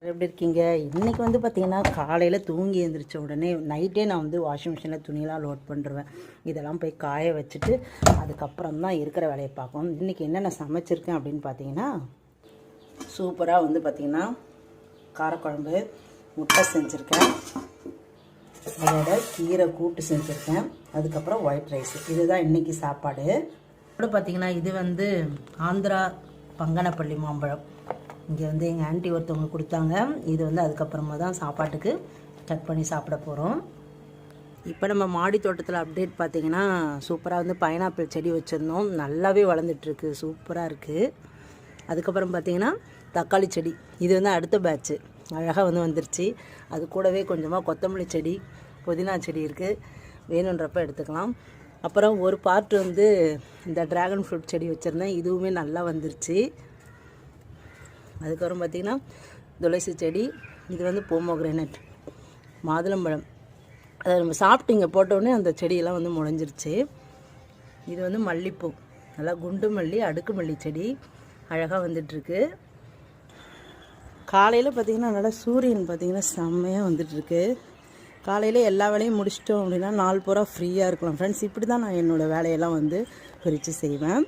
எப்படி இருக்கீங்க? இன்றைக்கி வந்து பார்த்திங்கன்னா காலையில் தூங்கி எழுந்திரிச்ச உடனே நைட்டே நான் வந்து வாஷிங் மிஷினில் துணியெல்லாம் லோட் பண்ணிடுவேன். இதெல்லாம் போய் காய வச்சுட்டு அதுக்கப்புறம் தான் இருக்கிற வேலையை பார்க்கணும். இன்றைக்கி என்னென்ன சமைச்சிருக்கேன் அப்படின்னு பார்த்தீங்கன்னா, சூப்பராக வந்து பார்த்திங்கன்னா காரக்குழம்பு, முட்டை செஞ்சுருக்கேன், அதோட கீரை கூட்டு செஞ்சுருக்கேன், அதுக்கப்புறம் ஒயிட் ரைஸ். இதுதான் இன்றைக்கி சாப்பாடு. அப்புறம் பார்த்திங்கன்னா இது வந்து ஆந்திரா பங்கனப்பள்ளி மாம்பழம். இங்கே வந்து எங்கள் ஆண்டி ஒருத்தவங்க கொடுத்தாங்க. இது வந்து அதுக்கப்புறமா தான் சாப்பாட்டுக்கு கட் பண்ணி சாப்பிட போகிறோம். இப்போ நம்ம மாடி தோட்டத்தில் அப்டேட் பார்த்திங்கன்னா, சூப்பராக வந்து பைனாப்பிள் செடி வச்சுருந்தோம். நல்லாவே வளர்ந்துட்டுருக்கு, சூப்பராக இருக்குது. அதுக்கப்புறம் பார்த்திங்கன்னா தக்காளி செடி, இது வந்து அடுத்த பேட்ச்சு அழகாக வந்து வந்துருச்சு. அது கூடவே கொஞ்சமாக கொத்தமல்லி செடி, புதினா செடி இருக்குது, வேணுன்றப்ப எடுத்துக்கலாம். அப்புறம் ஒரு பார்ட் வந்து இந்த ட்ராகன் ஃப்ரூட் செடி வச்சுருந்தேன், இதுவுமே நல்லா வந்துருச்சு. அதுக்கப்புறம் பார்த்திங்கன்னா துளசி செடி, இது வந்து போமோகிரானட், மாதுளம்பழம். அதை நம்ம சாப்பிட்டு இங்கே போட்டோடனே அந்த செடியெல்லாம் வந்து முளைஞ்சிருச்சு. இது வந்து மல்லிப்பூ, நல்லா குண்டு மல்லி, அடுக்கு மல்லி செடி அழகாக வந்துட்டுருக்கு. காலையில் பார்த்திங்கன்னா நல்லா சூரியன் பார்த்திங்கன்னா செம்மையாக வந்துட்டுருக்கு. காலையில் எல்லா வேலையும் முடிச்சிட்டோம் அப்படின்னா நாள் பூரா ஃப்ரீயாக இருக்கலாம் ஃப்ரெண்ட்ஸ். இப்படி தான் நான் என்னோடய வேலையெல்லாம் வந்து பிரித்து செய்வேன்.